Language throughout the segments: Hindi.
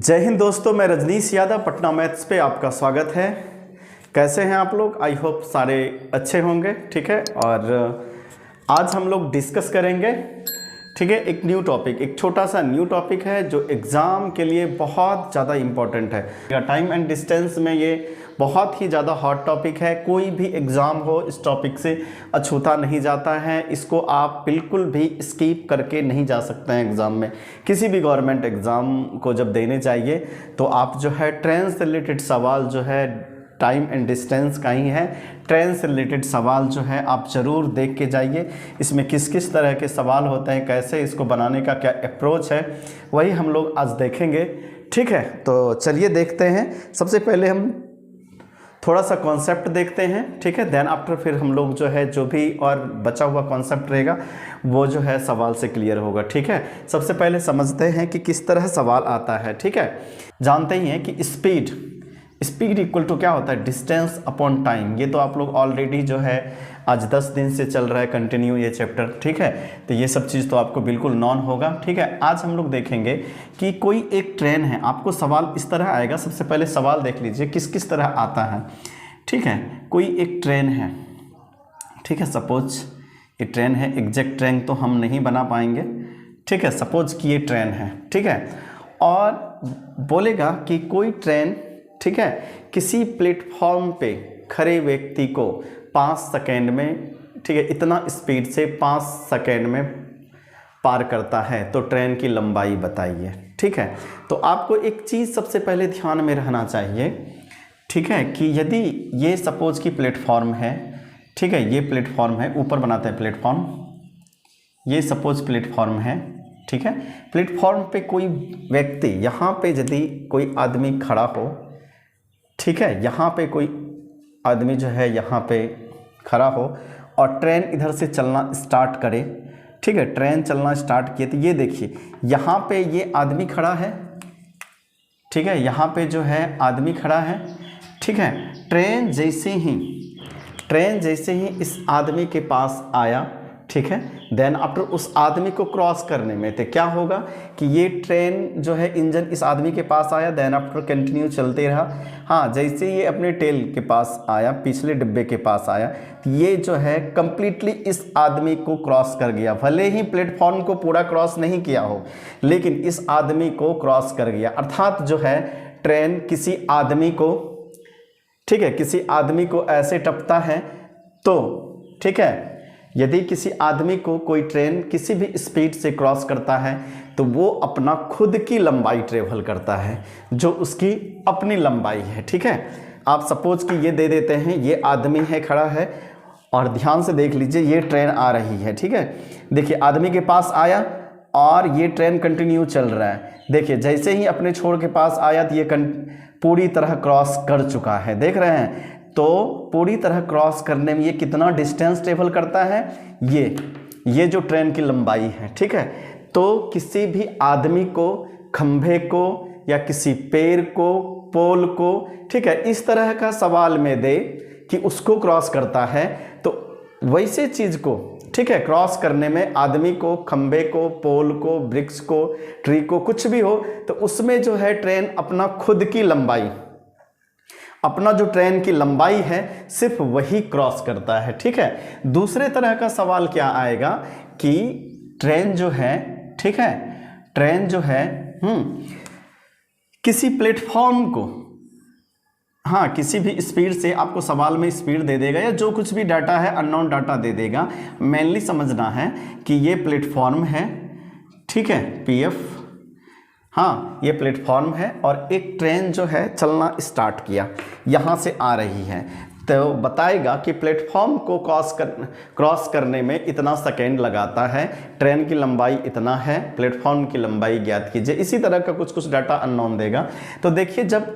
जय हिंद दोस्तों, मैं रजनीश यादव पटना मैथ्स पे आपका स्वागत है। कैसे हैं आप लोग? आई होप सारे अच्छे होंगे। ठीक है, और आज हम लोग डिस्कस करेंगे, ठीक है, एक न्यू टॉपिक, एक छोटा सा न्यू टॉपिक है जो एग्ज़ाम के लिए बहुत ज़्यादा इम्पॉर्टेंट है। टाइम एंड डिस्टेंस में ये बहुत ही ज़्यादा हॉट टॉपिक है। कोई भी एग्ज़ाम हो इस टॉपिक से अछूता नहीं जाता है। इसको आप बिल्कुल भी स्किप करके नहीं जा सकते हैं एग्ज़ाम में। किसी भी गवर्नमेंट एग्ज़ाम को जब देने जाइए तो आप जो है ट्रेन से रिलेटेड सवाल जो है, टाइम एंड डिस्टेंस का ही है, ट्रेन से रिलेटेड सवाल जो है आप ज़रूर देख के जाइए। इसमें किस किस तरह के सवाल होते हैं, कैसे इसको बनाने का क्या अप्रोच है, वही हम लोग आज देखेंगे। ठीक है, तो चलिए देखते हैं। सबसे पहले हम थोड़ा सा कॉन्सेप्ट देखते हैं, ठीक है। देन आफ्टर फिर हम लोग जो है जो भी और बचा हुआ कॉन्सेप्ट रहेगा वो जो है सवाल से क्लियर होगा। ठीक है, सबसे पहले समझते हैं कि किस तरह सवाल आता है। ठीक है, जानते ही हैं कि स्पीड इक्वल टू क्या होता है, डिस्टेंस अपॉन टाइम। ये तो आप लोग ऑलरेडी जो है आज 10 दिन से चल रहा है कंटिन्यू ये चैप्टर। ठीक है, तो ये सब चीज़ तो आपको बिल्कुल नॉन होगा। ठीक है, आज हम लोग देखेंगे कि कोई एक ट्रेन है, आपको सवाल इस तरह आएगा। सबसे पहले सवाल देख लीजिए किस किस तरह आता है। ठीक है, कोई एक ट्रेन है, ठीक है, सपोज ये ट्रेन है। एग्जैक्ट ट्रेन तो हम नहीं बना पाएंगे। ठीक है, सपोज कि ये ट्रेन है, ठीक है, और बोलेगा कि कोई ट्रेन, ठीक है, किसी प्लेटफॉर्म पे खड़े व्यक्ति को 5 सेकेंड में, ठीक है, इतना स्पीड से 5 सेकेंड में पार करता है, तो ट्रेन की लंबाई बताइए। ठीक है, तो आपको एक चीज़ सबसे पहले ध्यान में रहना चाहिए, ठीक है, कि यदि ये सपोज कि प्लेटफॉर्म है, ठीक है, ये प्लेटफॉर्म है, ऊपर बनाते हैं प्लेटफॉर्म, ये सपोज प्लेटफॉर्म है। ठीक है, प्लेटफॉर्म पे कोई व्यक्ति, यहाँ पे यदि कोई आदमी खड़ा हो, ठीक है, यहाँ पे कोई आदमी जो है यहाँ पे खड़ा हो और ट्रेन इधर से चलना स्टार्ट करे। ठीक है, ट्रेन चलना स्टार्ट किए तो ये देखिए यहाँ पे ये आदमी खड़ा है। ठीक है, यहाँ पे जो है आदमी खड़ा है। ठीक है, ट्रेन जैसे ही इस आदमी के पास आया, ठीक है, देन आफ्टर उस आदमी को क्रॉस करने में तो क्या होगा कि ये ट्रेन जो है इंजन इस आदमी के पास आया, देन आफ्टर कंटिन्यू चलते रहा। हाँ, जैसे ये अपने टेल के पास आया, पिछले डिब्बे के पास आया, तो ये जो है कंप्लीटली इस आदमी को क्रॉस कर गया। भले ही प्लेटफॉर्म को पूरा क्रॉस नहीं किया हो, लेकिन इस आदमी को क्रॉस कर गया। अर्थात जो है ट्रेन किसी आदमी को, ठीक है, किसी आदमी को ऐसे टपता है तो, ठीक है, यदि किसी आदमी को कोई ट्रेन किसी भी स्पीड से क्रॉस करता है तो वो अपना खुद की लंबाई ट्रेवल करता है, जो उसकी अपनी लंबाई है। ठीक है, आप सपोज कि ये दे देते हैं, ये आदमी है खड़ा है और ध्यान से देख लीजिए ये ट्रेन आ रही है। ठीक है, देखिए आदमी के पास आया और ये ट्रेन कंटिन्यू चल रहा है। देखिए जैसे ही अपने छोर के पास आया तो ये पूरी तरह क्रॉस कर चुका है। देख रहे हैं, तो पूरी तरह क्रॉस करने में ये कितना डिस्टेंस ट्रेवल करता है, ये जो ट्रेन की लंबाई है। ठीक है, तो किसी भी आदमी को, खंभे को या किसी पेड़ को, पोल को, ठीक है, इस तरह का सवाल में दे कि उसको क्रॉस करता है, तो वैसे चीज़ को, ठीक है, क्रॉस करने में आदमी को, खंभे को, पोल को, वृक्ष को, ट्री को, कुछ भी हो, तो उसमें जो है ट्रेन अपना खुद की लंबाई, अपना जो ट्रेन की लंबाई है सिर्फ वही क्रॉस करता है। ठीक है, दूसरे तरह का सवाल क्या आएगा कि ट्रेन जो है, ठीक है, ट्रेन जो है किसी प्लेटफॉर्म को, हाँ, किसी भी स्पीड से आपको सवाल में स्पीड दे देगा या जो कुछ भी डाटा है अननोन डाटा दे देगा। मेनली समझना है कि ये प्लेटफॉर्म है, ठीक है, पीएफ, हाँ, ये प्लेटफॉर्म है और एक ट्रेन जो है चलना स्टार्ट किया, यहाँ से आ रही है, तो बताएगा कि प्लेटफॉर्म को क्रॉस करने में इतना सेकेंड लगाता है, ट्रेन की लंबाई इतना है, प्लेटफॉर्म की लंबाई ज्ञात कीजिए। इसी तरह का कुछ डाटा अननोन देगा। तो देखिए जब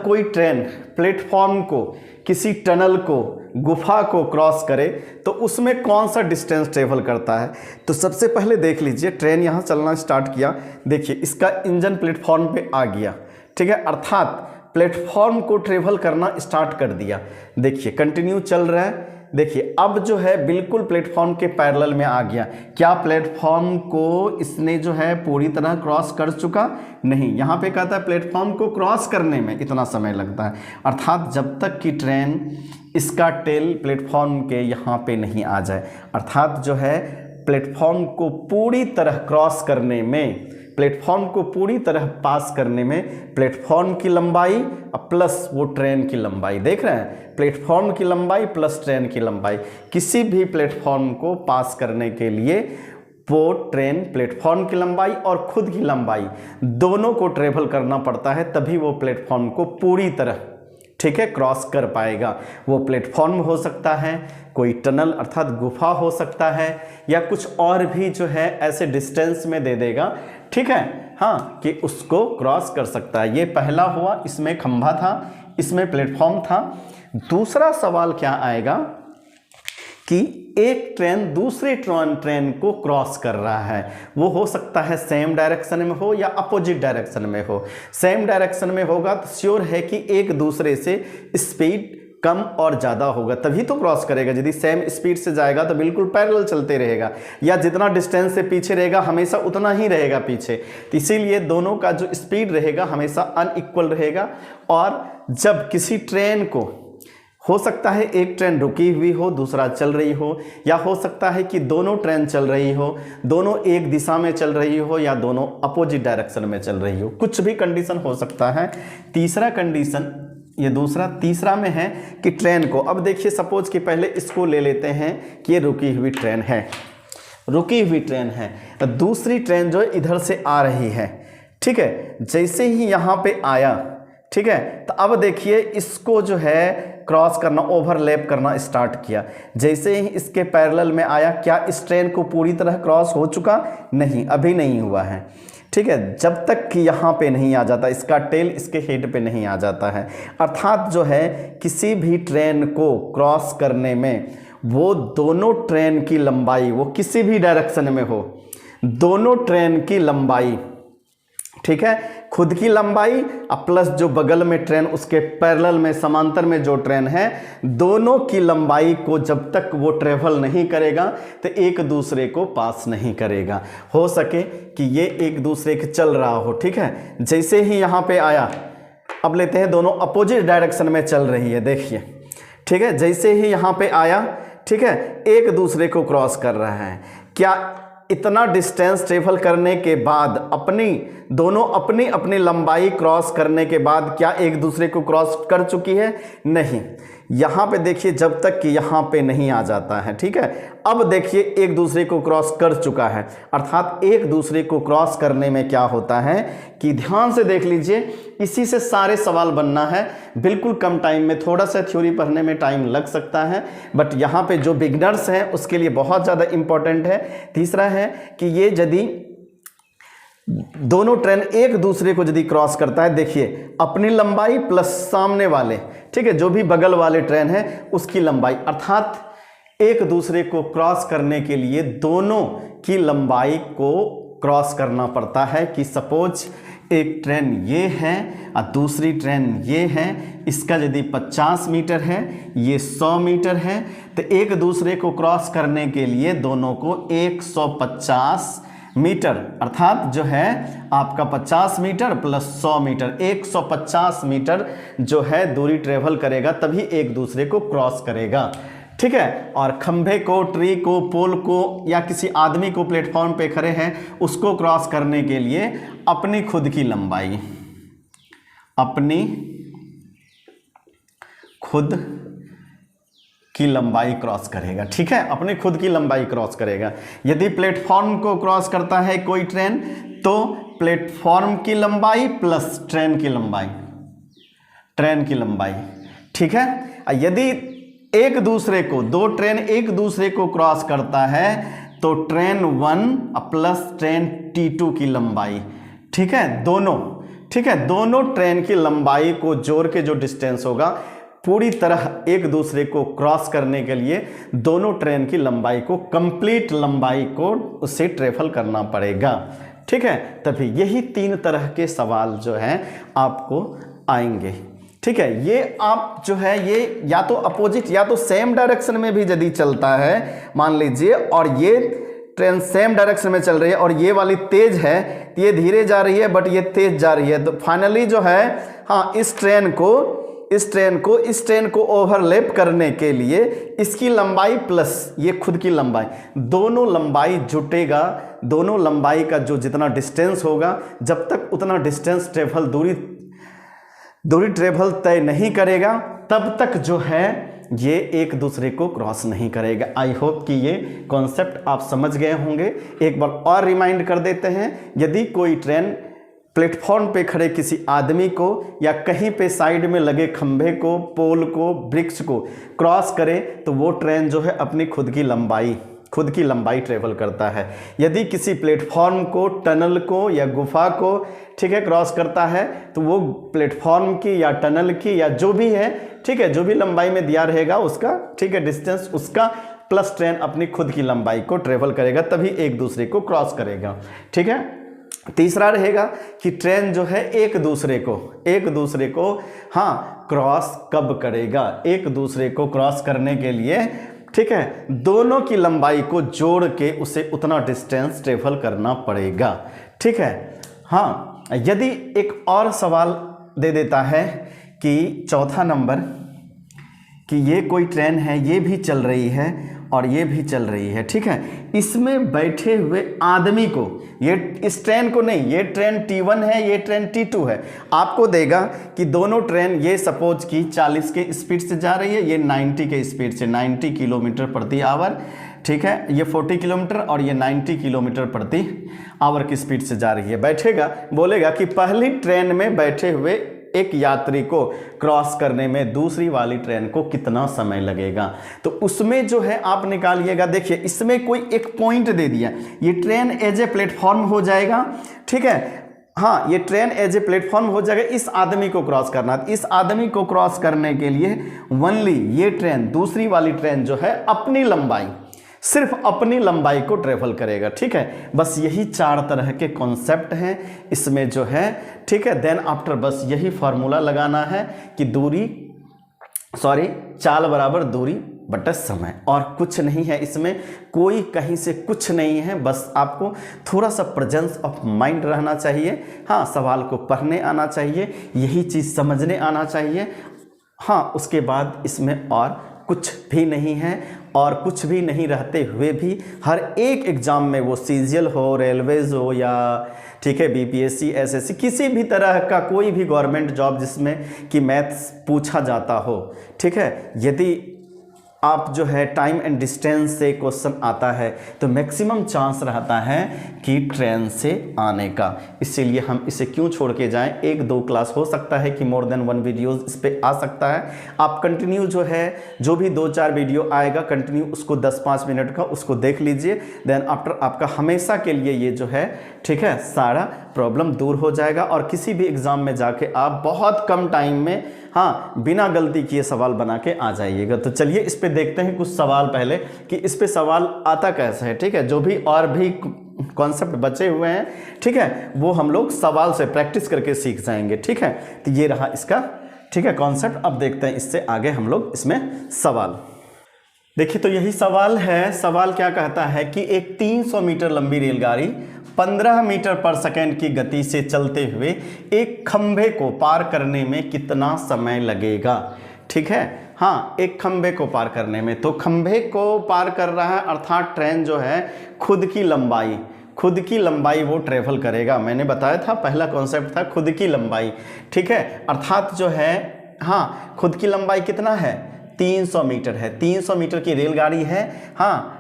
कोई ट्रेन प्लेटफॉर्म को, किसी टनल को, गुफा को क्रॉस करे तो उसमें कौन सा डिस्टेंस ट्रेवल करता है। तो सबसे पहले देख लीजिए ट्रेन यहाँ चलना स्टार्ट किया, देखिए इसका इंजन प्लेटफॉर्म पे आ गया। ठीक है, अर्थात प्लेटफॉर्म को ट्रेवल करना स्टार्ट कर दिया। देखिए कंटिन्यू चल रहा है, देखिए अब जो है बिल्कुल प्लेटफॉर्म के पैरेलल में आ गया। क्या प्लेटफॉर्म को इसने जो है पूरी तरह क्रॉस कर चुका? नहीं, यहाँ पे कहता है प्लेटफॉर्म को क्रॉस करने में इतना समय लगता है, अर्थात जब तक कि ट्रेन इसका टेल प्लेटफॉर्म के यहाँ पे नहीं आ जाए, अर्थात जो है प्लेटफॉर्म को पूरी तरह क्रॉस करने में, प्लेटफॉर्म को पूरी तरह पास करने में प्लेटफॉर्म की लंबाई प्लस वो ट्रेन की लंबाई, देख रहे हैं, प्लेटफॉर्म की लंबाई प्लस ट्रेन की लंबाई, किसी भी प्लेटफॉर्म को पास करने के लिए वो ट्रेन प्लेटफॉर्म की लंबाई और खुद की लंबाई दोनों को ट्रेवल करना पड़ता है, तभी वो प्लेटफॉर्म को पूरी तरह, ठीक है, क्रॉस कर पाएगा। वो प्लेटफॉर्म हो सकता है, कोई टनल अर्थात गुफा हो सकता है, या कुछ और भी जो है ऐसे डिस्टेंस में दे देगा, ठीक है, हाँ, कि उसको क्रॉस कर सकता है। ये पहला हुआ, इसमें खंभा था, इसमें प्लेटफॉर्म था। दूसरा सवाल क्या आएगा कि एक ट्रेन दूसरी ट्रेन को क्रॉस कर रहा है, वो हो सकता है सेम डायरेक्शन में हो या अपोजिट डायरेक्शन में हो। सेम डायरेक्शन में होगा तो श्योर है कि एक दूसरे से स्पीड कम और ज़्यादा होगा, तभी तो क्रॉस करेगा। यदि सेम स्पीड से जाएगा तो बिल्कुल पैरेलल चलते रहेगा, या जितना डिस्टेंस से पीछे रहेगा हमेशा उतना ही रहेगा पीछे, तो इसीलिए दोनों का जो स्पीड रहेगा हमेशा अनइक्वल रहेगा। और जब किसी ट्रेन को, हो सकता है एक ट्रेन रुकी हुई हो, दूसरा चल रही हो, या हो सकता है कि दोनों ट्रेन चल रही हो, दोनों एक दिशा में चल रही हो या दोनों अपोजिट डायरेक्शन में चल रही हो, कुछ भी कंडीशन हो सकता है। तीसरा कंडीशन, ये दूसरा, तीसरा में है कि ट्रेन को, अब देखिए सपोज कि पहले इसको ले लेते हैं कि ये रुकी हुई ट्रेन है, रुकी हुई ट्रेन है, दूसरी ट्रेन जो इधर से आ रही है, ठीक है, जैसे ही यहाँ पे आया, ठीक है, तो अब देखिए इसको जो है क्रॉस करना, ओवरलैप करना स्टार्ट किया। जैसे ही इसके पैरेलल में आया, क्या इस ट्रेन को पूरी तरह क्रॉस हो चुका? नहीं, अभी नहीं हुआ है, ठीक है, जब तक कि यहाँ पे नहीं आ जाता, इसका टेल इसके हेड पे नहीं आ जाता है। अर्थात जो है किसी भी ट्रेन को क्रॉस करने में वो दोनों ट्रेन की लंबाई, वो किसी भी डायरेक्शन में हो, दोनों ट्रेन की लंबाई, ठीक है, खुद की लंबाई प्लस जो बगल में ट्रेन उसके पैरेलल में समांतर में जो ट्रेन है, दोनों की लंबाई को जब तक वो ट्रेवल नहीं करेगा तो एक दूसरे को पास नहीं करेगा। हो सके कि ये एक दूसरे के चल रहा हो, ठीक है, जैसे ही यहाँ पे आया, अब लेते हैं दोनों अपोजिट डायरेक्शन में चल रही है, देखिए, ठीक है, जैसे ही यहाँ पे आया, ठीक है, एक दूसरे को क्रॉस कर रहा है। क्या इतना डिस्टेंस ट्रेवल करने के बाद दोनों अपनी अपनी लंबाई क्रॉस करने के बाद क्या एक दूसरे को क्रॉस कर चुकी है? नहीं। यहाँ पे देखिए जब तक कि यहाँ पे नहीं आ जाता है, ठीक है, अब देखिए एक दूसरे को क्रॉस कर चुका है। अर्थात एक दूसरे को क्रॉस करने में क्या होता है कि ध्यान से देख लीजिए, इसी से सारे सवाल बनना है बिल्कुल कम टाइम में। थोड़ा सा थ्योरी पढ़ने में टाइम लग सकता है, बट यहाँ पे जो बिगनर्स हैं उसके लिए बहुत ज़्यादा इंपॉर्टेंट है। तीसरा है कि ये यदि दोनों ट्रेन एक दूसरे को यदि क्रॉस करता है, देखिए अपनी लंबाई प्लस सामने वाले, ठीक है, जो भी बगल वाले ट्रेन है उसकी लंबाई, अर्थात एक दूसरे को क्रॉस करने के लिए दोनों की लंबाई को क्रॉस करना पड़ता है। कि सपोज एक ट्रेन ये है और दूसरी ट्रेन ये है, इसका यदि 50 मीटर है, ये 100 मीटर है, तो एक दूसरे को क्रॉस करने के लिए दोनों को 150 मीटर, अर्थात जो है आपका 50 मीटर प्लस 100 मीटर, 150 मीटर जो है दूरी ट्रेवल करेगा, तभी एक दूसरे को क्रॉस करेगा, ठीक है। और खंभे को, ट्री को, पोल को या किसी आदमी को प्लेटफॉर्म पे खड़े हैं उसको क्रॉस करने के लिए अपनी खुद की लंबाई, अपनी खुद की लंबाई क्रॉस करेगा, ठीक है, अपनी खुद की लंबाई क्रॉस करेगा। यदि प्लेटफॉर्म को क्रॉस करता है कोई ट्रेन तो प्लेटफॉर्म की लंबाई प्लस ट्रेन की लंबाई, ट्रेन की लंबाई, ठीक है। यदि एक दूसरे को, दो ट्रेन एक दूसरे को क्रॉस करता है तो ट्रेन 1 प्लस ट्रेन T2 की लंबाई, ठीक है, दोनों, ठीक है, दोनों ट्रेन की लंबाई को जोड़ के जो डिस्टेंस होगा पूरी तरह एक दूसरे को क्रॉस करने के लिए दोनों ट्रेन की लंबाई को, कंप्लीट लंबाई को उससे ट्रेवल करना पड़ेगा, ठीक है। तभी यही 3 तरह के सवाल जो हैं आपको आएंगे। ठीक है। ये आप जो है ये या तो अपोजिट या तो सेम डायरेक्शन में भी यदि चलता है मान लीजिए, और ये ट्रेन सेम डायरेक्शन में चल रही है और ये वाली तेज है, तो ये धीरे जा रही है बट ये तेज जा रही है, तो फाइनली जो है हाँ इस ट्रेन को ओवरलैप करने के लिए इसकी लंबाई प्लस ये खुद की लंबाई, दोनों लंबाई जुटेगा। दोनों लंबाई का जो जितना डिस्टेंस होगा, जब तक उतना डिस्टेंस दूरी ट्रेवल तय नहीं करेगा तब तक जो है ये एक दूसरे को क्रॉस नहीं करेगा। आई होप कि ये कॉन्सेप्ट आप समझ गए होंगे। एक बार और रिमाइंड कर देते हैं, यदि कोई ट्रेन प्लेटफॉर्म पे खड़े किसी आदमी को या कहीं पे साइड में लगे खंभे को, पोल को, वृक्ष को क्रॉस करे तो वो ट्रेन जो है अपनी खुद की लंबाई ट्रेवल करता है। यदि किसी प्लेटफॉर्म को, टनल को या गुफा को ठीक है क्रॉस करता है तो वो प्लेटफॉर्म की या टनल की या जो भी है ठीक है, जो भी लंबाई में दिया रहेगा उसका ठीक है डिस्टेंस, उसका प्लस ट्रेन अपनी खुद की लंबाई को ट्रेवल करेगा, तभी एक दूसरे को क्रॉस करेगा। ठीक है। तीसरा रहेगा कि ट्रेन जो है एक दूसरे को हाँ क्रॉस कब करेगा। एक दूसरे को क्रॉस करने के लिए ठीक है दोनों की लंबाई को जोड़ के उसे उतना डिस्टेंस ट्रेवल करना पड़ेगा। ठीक है। हाँ, यदि एक और सवाल दे देता है कि चौथा नंबर कि ये कोई ट्रेन है, ये भी चल रही है और ये भी चल रही है, ठीक है, इसमें बैठे हुए आदमी को, ये इस ट्रेन को नहीं, ये ट्रेन T1 है, ये ट्रेन T2 है, आपको देगा कि दोनों ट्रेन ये सपोज कि 40 के स्पीड से जा रही है, ये 90 के स्पीड से 90 किलोमीटर प्रति आवर, ठीक है, ये 40 किलोमीटर और ये 90 किलोमीटर प्रति आवर की स्पीड से जा रही है। बैठेगा, बोलेगा कि पहली ट्रेन में बैठे हुए एक यात्री को क्रॉस करने में दूसरी वाली ट्रेन को कितना समय लगेगा। तो उसमें जो है आप निकालिएगा। देखिए इसमें कोई एक पॉइंट दे दिया, ये ट्रेन एज ए प्लेटफॉर्म हो जाएगा, ठीक है, हाँ ये ट्रेन एज ए प्लेटफॉर्म हो जाएगा। इस आदमी को क्रॉस करना, इस आदमी को क्रॉस करने के लिए ओनली ये ट्रेन, दूसरी वाली ट्रेन जो है अपनी लंबाई, सिर्फ अपनी लंबाई को ट्रेवल करेगा। ठीक है, बस यही 4 तरह के कॉन्सेप्ट हैं इसमें जो है। ठीक है, देन आफ्टर बस यही फार्मूला लगाना है कि चाल बराबर दूरी बटा समय, और कुछ नहीं है इसमें, कोई कहीं से कुछ नहीं है। बस आपको थोड़ा सा प्रेजेंस ऑफ माइंड रहना चाहिए। हाँ, सवाल को पढ़ने आना चाहिए, यही चीज़ समझने आना चाहिए। हाँ, उसके बाद इसमें और कुछ भी नहीं है। और कुछ भी नहीं रहते हुए भी हर एक एग्ज़ाम में, वो सीजीएल हो, रेलवेज हो या ठीक है बीपीएससी, एसएससी, किसी भी तरह का कोई भी गवर्नमेंट जॉब जिसमें कि मैथ्स पूछा जाता हो, ठीक है, यदि आप जो है टाइम एंड डिस्टेंस से क्वेश्चन आता है तो मैक्सिमम चांस रहता है कि ट्रेन से आने का। इसीलिए हम इसे क्यों छोड़ के जाएं। 1-2 क्लास हो सकता है कि मोर देन 1 वीडियोज़ इस पर आ सकता है। आप कंटिन्यू जो है, जो भी 2-4 वीडियो आएगा कंटिन्यू उसको 10-5 मिनट का उसको देख लीजिए। देन आफ्टर आपका हमेशा के लिए ये जो है ठीक है सारा प्रॉब्लम दूर हो जाएगा, और किसी भी एग्ज़ाम में जाके आप बहुत कम टाइम में हाँ बिना गलती किए सवाल बना के आ जाइएगा। तो चलिए इस पे देखते हैं कुछ सवाल पहले कि इस पे सवाल आता कैसे है। ठीक है, जो भी और भी कॉन्सेप्ट बचे हुए हैं ठीक है वो हम लोग सवाल से प्रैक्टिस करके सीख जाएंगे। ठीक है, तो ये रहा इसका ठीक है कॉन्सेप्ट। अब देखते हैं इससे आगे हम लोग इसमें सवाल। देखिए तो यही सवाल है। सवाल क्या कहता है कि एक 300 मीटर लंबी रेलगाड़ी 15 मीटर पर सेकेंड की गति से चलते हुए एक खंभे को पार करने में कितना समय लगेगा। ठीक है, हाँ एक खंभे को पार करने में, तो खंभे को पार कर रहा है अर्थात ट्रेन जो है खुद की लंबाई वो ट्रेवल करेगा। मैंने बताया था पहला कॉन्सेप्ट था खुद की लंबाई। ठीक है, अर्थात जो है हाँ खुद की लंबाई कितना है 300 मीटर है। 300 मीटर की रेलगाड़ी है, हाँ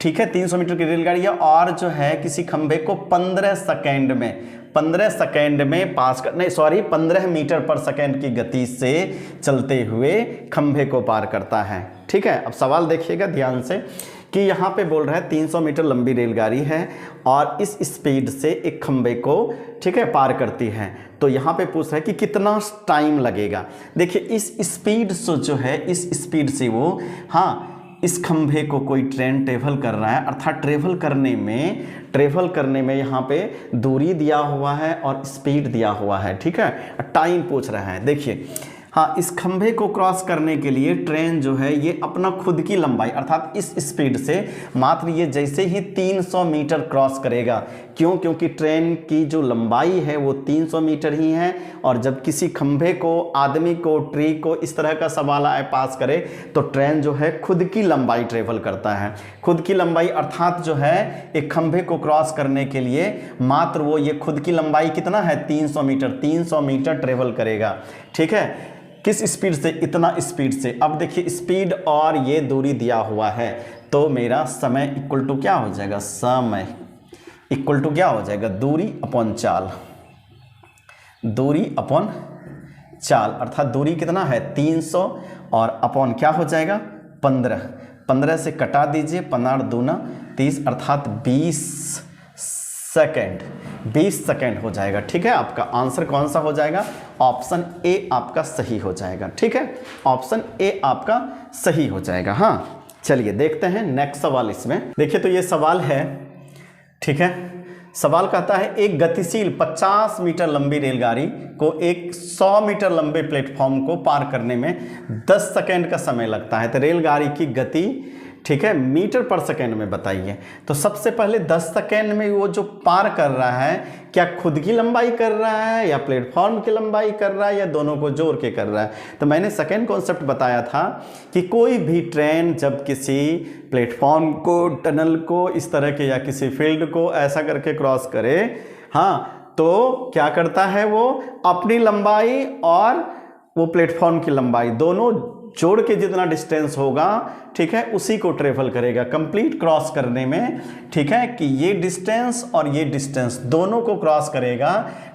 ठीक है 300 मीटर की रेलगाड़ी है, और जो है किसी खंभे को 15 सेकेंड में पास कर, नहीं सॉरी 15 मीटर पर सेकेंड की गति से चलते हुए खंभे को पार करता है। ठीक है, अब सवाल देखिएगा ध्यान से कि यहाँ पे बोल रहा है 300 मीटर लंबी रेलगाड़ी है और इस स्पीड से एक खंभे को ठीक है पार करती है। तो यहाँ पे पूछ रहा है कि कितना टाइम लगेगा। देखिए इस स्पीड से जो है, इस स्पीड से वो हाँ इस खंभे को कोई ट्रेन ट्रेवल कर रहा है, अर्थात ट्रेवल करने में यहाँ पे दूरी दिया हुआ है और स्पीड दिया हुआ है। ठीक है, टाइम पूछ रहा है। देखिए हाँ, इस खंभे को क्रॉस करने के लिए ट्रेन जो है ये अपना खुद की लंबाई अर्थात इस स्पीड से मात्र ये जैसे ही 300 मीटर क्रॉस करेगा। क्यों? क्योंकि ट्रेन की जो लंबाई है वो 300 मीटर ही है। और जब किसी खंभे को, आदमी को, ट्री को इस तरह का सवाल आए पास करे तो ट्रेन जो है खुद की लंबाई ट्रेवल करता है। खुद की लंबाई अर्थात जो है एक खंभे को क्रॉस करने के लिए मात्र वो ये खुद की लंबाई कितना है 300 मीटर, 300 मीटर ट्रेवल करेगा। ठीक है, किस स्पीड से? इतना स्पीड से। अब देखिए स्पीड और ये दूरी दिया हुआ है तो मेरा समय इक्वल टू क्या हो जाएगा? समय इक्वल टू क्या हो जाएगा? दूरी अपॉन चाल। दूरी अपॉन चाल अर्थात दूरी कितना है 300 और अपॉन क्या हो जाएगा 15। 15 से कटा दीजिए, 15 दूना 30 अर्थात 20 सेकेंड। 20 सेकेंड हो जाएगा। ठीक है, आपका आंसर कौन सा हो जाएगा? ऑप्शन ए आपका सही हो जाएगा। ठीक है, ऑप्शन ए आपका सही हो जाएगा। हाँ, चलिए देखते हैं नेक्स्ट सवाल। इसमें देखिए तो ये सवाल है, ठीक है, सवाल कहता है एक गतिशील 50 मीटर लंबी रेलगाड़ी को एक 100 मीटर लंबे प्लेटफॉर्म को पार करने में 10 सेकेंड का समय लगता है। तो रेलगाड़ी की गति, ठीक है, मीटर पर सेकेंड में बताइए। तो सबसे पहले 10 सेकेंड में वो जो पार कर रहा है क्या खुद की लंबाई कर रहा है या प्लेटफॉर्म की लंबाई कर रहा है या दोनों को जोड़ के कर रहा है? तो मैंने सेकेंड कॉन्सेप्ट बताया था कि कोई भी ट्रेन जब किसी प्लेटफॉर्म को, टनल को इस तरह के या किसी फील्ड को ऐसा करके क्रॉस करे, हाँ, तो क्या करता है वो अपनी लंबाई और वो प्लेटफॉर्म की लंबाई दोनों जोड़ के जितना डिस्टेंस होगा, ठीक है, उसी को ट्रेवल करेगा कंप्लीट क्रॉस करने में। ठीक है, कि ये डिस्टेंस और ये डिस्टेंस दोनों को क्रॉस करेगा,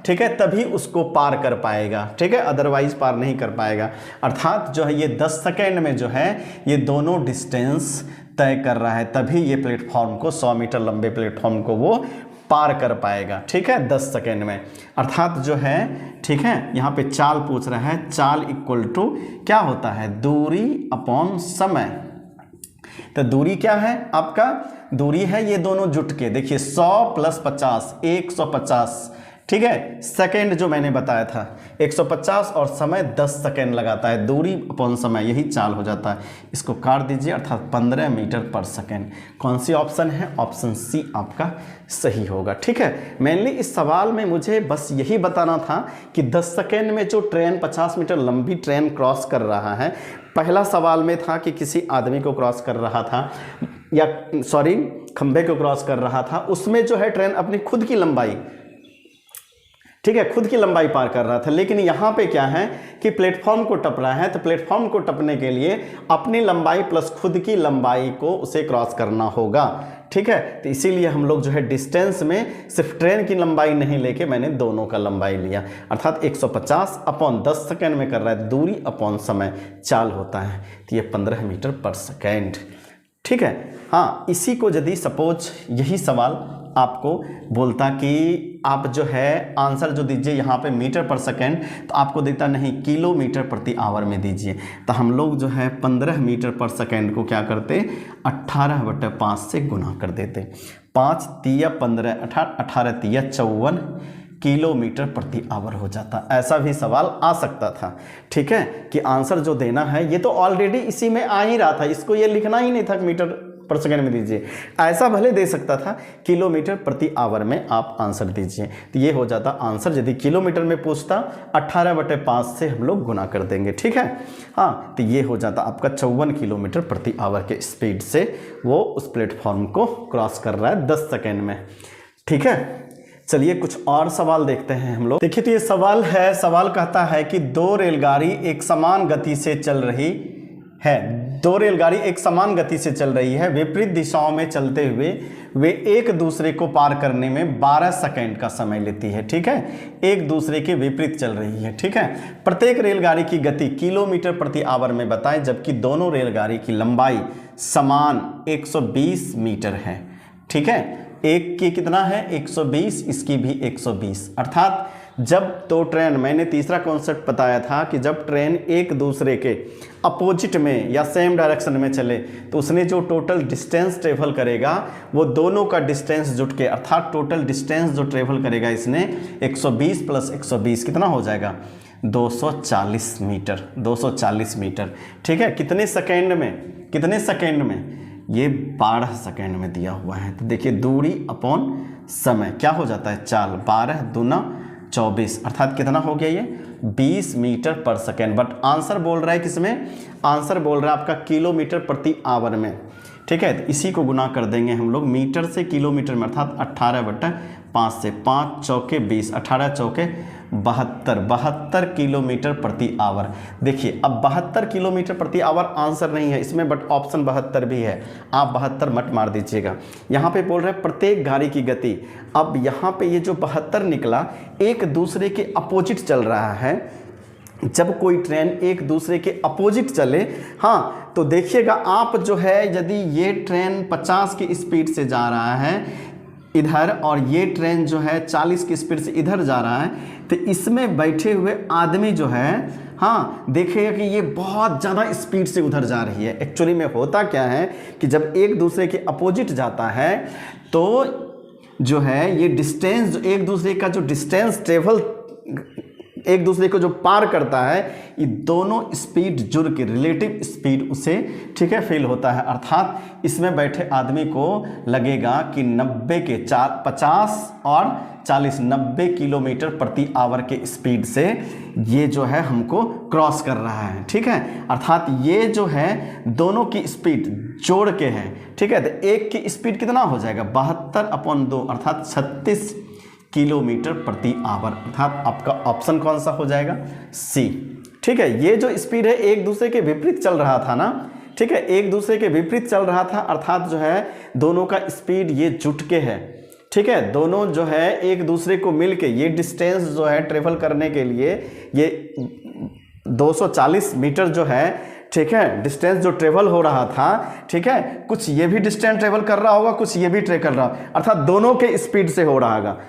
ठीक है, तभी उसको पार कर पाएगा। ठीक है, अदरवाइज पार नहीं कर पाएगा। अर्थात जो है ये 10 सेकेंड में जो है ये दोनों डिस्टेंस तय कर रहा है, तभी ये प्लेटफॉर्म को, 100 मीटर लंबे प्लेटफॉर्म को वो पार कर पाएगा। ठीक है, 10 सेकेंड में। अर्थात जो है, ठीक है, यहाँ पे चाल पूछ रहा है, चाल इक्वल टू क्या होता है? दूरी अपॉन समय। तो दूरी क्या है आपका? दूरी है ये दोनों जुट के, देखिए 100 प्लस 50 150। ठीक है, सेकेंड जो मैंने बताया था 150 और समय 10 सेकेंड लगाता है। दूरी अपॉन समय, यही चाल हो जाता है। इसको काट दीजिए अर्थात 15 मीटर पर सेकेंड। कौन सी ऑप्शन है? ऑप्शन सी आपका सही होगा। ठीक है, मेनली इस सवाल में मुझे बस यही बताना था कि 10 सेकेंड में जो ट्रेन 50 मीटर लंबी ट्रेन क्रॉस कर रहा है, पहला सवाल में था कि किसी आदमी को क्रॉस कर रहा था या सॉरी खंभे को क्रॉस कर रहा था, उसमें जो है ट्रेन अपनी खुद की लंबाई, ठीक है, खुद की लंबाई पार कर रहा था। लेकिन यहाँ पे क्या है कि प्लेटफॉर्म को टप रहा है, तो प्लेटफॉर्म को टपने के लिए अपनी लंबाई प्लस खुद की लंबाई को उसे क्रॉस करना होगा। ठीक है, तो इसीलिए हम लोग जो है डिस्टेंस में सिर्फ ट्रेन की लंबाई नहीं लेके मैंने दोनों का लंबाई लिया। अर्थात 150 अपॉन 10 सेकेंड में कर रहा है, दूरी अपॉन समय चाल होता है, तो ये 15 मीटर पर सेकेंड। ठीक है, हाँ, इसी को यदि सपोज यही सवाल आपको बोलता कि आप जो है आंसर जो दीजिए यहाँ पे मीटर पर सेकेंड, तो आपको देता नहीं किलोमीटर प्रति आवर में दीजिए, तो हम लोग जो है 15 मीटर पर सेकेंड को क्या करते 18/5 से गुना कर देते। 5 तिया 15, 18 तिया 54 किलोमीटर प्रति आवर हो जाता। ऐसा भी सवाल आ सकता था। ठीक है, कि आंसर जो देना है ये तो ऑलरेडी इसी में आ ही रहा था, इसको ये लिखना ही नहीं था मीटर पर सेकेंड में दीजिए। ऐसा भले दे सकता था किलोमीटर प्रति आवर में आप आंसर दीजिए, तो ये हो जाता आंसर। यदि किलोमीटर में पूछता 18/5 से हम लोग गुना कर देंगे। ठीक है, हाँ, तो ये हो जाता आपका 54 किलोमीटर प्रति आवर के स्पीड से वो उस प्लेटफॉर्म को क्रॉस कर रहा है 10 सेकेंड में। ठीक है, चलिए कुछ और सवाल देखते हैं हम लोग। देखिए तो ये सवाल है, सवाल कहता है कि दो रेलगाड़ी एक समान गति से चल रही है, दो रेलगाड़ी एक समान गति से चल रही है, विपरीत दिशाओं में चलते हुए वे एक दूसरे को पार करने में 12 सेकेंड का समय लेती है। ठीक है, एक दूसरे के विपरीत चल रही है। ठीक है, प्रत्येक रेलगाड़ी की गति किलोमीटर प्रति आवर में बताएं, जबकि दोनों रेलगाड़ी की लंबाई समान 120 मीटर है। ठीक है, एक की कितना है 120, इसकी भी 120। अर्थात जब दो ट्रेन, मैंने तीसरा कॉन्सेप्ट बताया था कि जब ट्रेन एक दूसरे के अपोजिट में या सेम डायरेक्शन में चले तो उसने जो टोटल डिस्टेंस ट्रेवल करेगा वो दोनों का डिस्टेंस जुट के, अर्थात टोटल डिस्टेंस जो ट्रेवल करेगा इसने 120 प्लस 120 कितना हो जाएगा 240 मीटर, 240 मीटर। ठीक है, कितने सेकेंड में, कितने सेकेंड में, ये 12 सेकेंड में दिया हुआ है। तो देखिए दूरी अपॉन समय क्या हो जाता है, चाल, 12 दूना 24, अर्थात कितना हो गया ये 20 मीटर पर सेकेंड। बट आंसर बोल रहा है किसमें, आंसर बोल रहा है आपका किलोमीटर प्रति आवर में। ठीक है, तो इसी को गुना कर देंगे हम लोग मीटर से किलोमीटर में, अर्थात 18/5 से 5 चौके 20, 18 चौके 72 किलोमीटर प्रति आवर। देखिए अब 72 किलोमीटर प्रति आवर आंसर नहीं है इसमें, बट ऑप्शन 72 भी है, आप 72 मत मार दीजिएगा। यहाँ पे बोल रहे हैं प्रत्येक गाड़ी की गति। अब यहाँ पे ये जो 72 निकला एक दूसरे के अपोजिट चल रहा है। जब कोई ट्रेन एक दूसरे के अपोजिट चले, हाँ, तो देखिएगा आप जो है, यदि ये ट्रेन 50 की स्पीड से जा रहा है इधर और ये ट्रेन जो है 40 की स्पीड से इधर जा रहा है, तो इसमें बैठे हुए आदमी जो है, हाँ, देखिएगा कि ये बहुत ज़्यादा स्पीड से उधर जा रही है। एक्चुअली में होता क्या है कि जब एक दूसरे के अपोजिट जाता है तो जो है ये डिस्टेंस, एक दूसरे का जो डिस्टेंस ट्रेवल एक दूसरे को जो पार करता है, ये दोनों स्पीड जुड़ के रिलेटिव स्पीड उसे, ठीक है, फील होता है। अर्थात इसमें बैठे आदमी को लगेगा कि 90 के 50 और 40 90 किलोमीटर प्रति आवर के स्पीड से ये जो है हमको क्रॉस कर रहा है। ठीक है, अर्थात ये जो है दोनों की स्पीड जोड़ के है। ठीक है, तो एक की स्पीड कितना हो जाएगा 72/2 अर्थात 36 किलोमीटर प्रति आवर, अर्थात आपका ऑप्शन कौन सा हो जाएगा, सी। ठीक है, ये जो स्पीड है एक दूसरे के विपरीत चल रहा था ना। ठीक है, एक दूसरे के विपरीत चल रहा था, अर्थात जो है दोनों का स्पीड ये जुट के है। ठीक है, दोनों जो है एक दूसरे को मिल के ये डिस्टेंस जो है ट्रेवल करने के लिए ये 240 मीटर जो है, ठीक है, डिस्टेंस जो ट्रेवल हो रहा था, ठीक है, कुछ ये भी डिस्टेंस ट्रेवल कर रहा होगा, कुछ ये भी ट्रेवल कर रहा होगा, अर्थात दोनों के स्पीड से हो रहा होगा।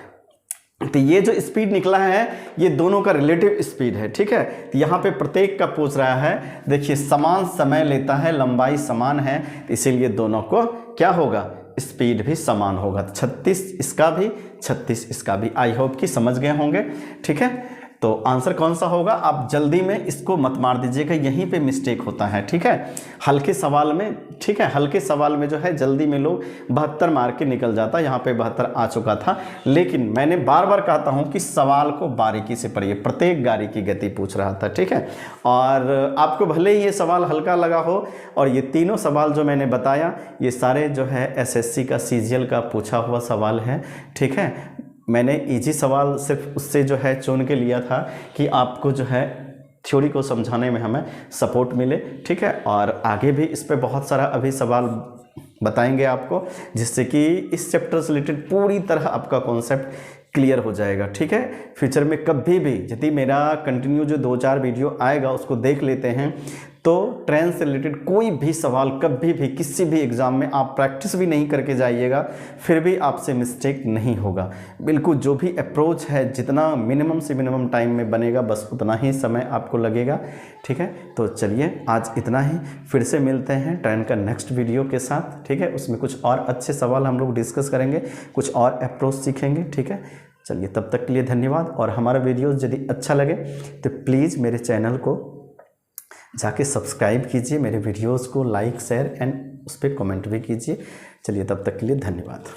तो ये जो स्पीड निकला है ये दोनों का रिलेटिव स्पीड है। ठीक है, तो यहाँ पे प्रत्येक का पूछ रहा है, देखिए समान समय लेता है, लंबाई समान है, इसीलिए दोनों को क्या होगा, स्पीड भी समान होगा। 36 इसका भी, 36 इसका भी। आई होप कि समझ गए होंगे। ठीक है, तो आंसर कौन सा होगा, आप जल्दी में इसको मत मार दीजिएगा, यहीं पे मिस्टेक होता है। ठीक है, हल्के सवाल में, ठीक है, हल्के सवाल में जो है जल्दी में लोग 72 मार के निकल जाता है। यहाँ पे 72 आ चुका था, लेकिन मैंने बार बार कहता हूँ कि सवाल को बारीकी से पढ़िए, प्रत्येक गाड़ी की गति पूछ रहा था। ठीक है, और आपको भले ही ये सवाल हल्का लगा हो, और ये तीनों सवाल जो मैंने बताया ये सारे जो है SSC का CGL का पूछा हुआ सवाल है। ठीक है, मैंने इजी सवाल सिर्फ उससे जो है चुन के लिया था कि आपको जो है थ्योरी को समझाने में हमें सपोर्ट मिले। ठीक है, और आगे भी इस पे बहुत सारा अभी सवाल बताएंगे आपको, जिससे कि इस चैप्टर से रिलेटेड पूरी तरह आपका कॉन्सेप्ट क्लियर हो जाएगा। ठीक है, फ्यूचर में कभी भी यदि मेरा कंटिन्यू जो 2-4 वीडियो आएगा उसको देख लेते हैं, तो ट्रेन से रिलेटेड कोई भी सवाल कभी भी किसी भी एग्ज़ाम में आप प्रैक्टिस भी नहीं करके जाइएगा, फिर भी आपसे मिस्टेक नहीं होगा। बिल्कुल जो भी अप्रोच है, जितना मिनिमम से मिनिमम टाइम में बनेगा, बस उतना ही समय आपको लगेगा। ठीक है, तो चलिए आज इतना ही, फिर से मिलते हैं ट्रेन का नेक्स्ट वीडियो के साथ। ठीक है, उसमें कुछ और अच्छे सवाल हम लोग डिस्कस करेंगे, कुछ और अप्रोच सीखेंगे। ठीक है, चलिए तब तक के लिए धन्यवाद। और हमारा वीडियोस यदि अच्छा लगे तो प्लीज़ मेरे चैनल को जाके सब्सक्राइब कीजिए, मेरे वीडियोस को लाइक शेयर एंड उस पर कमेंट भी कीजिए। चलिए तब तक के लिए धन्यवाद।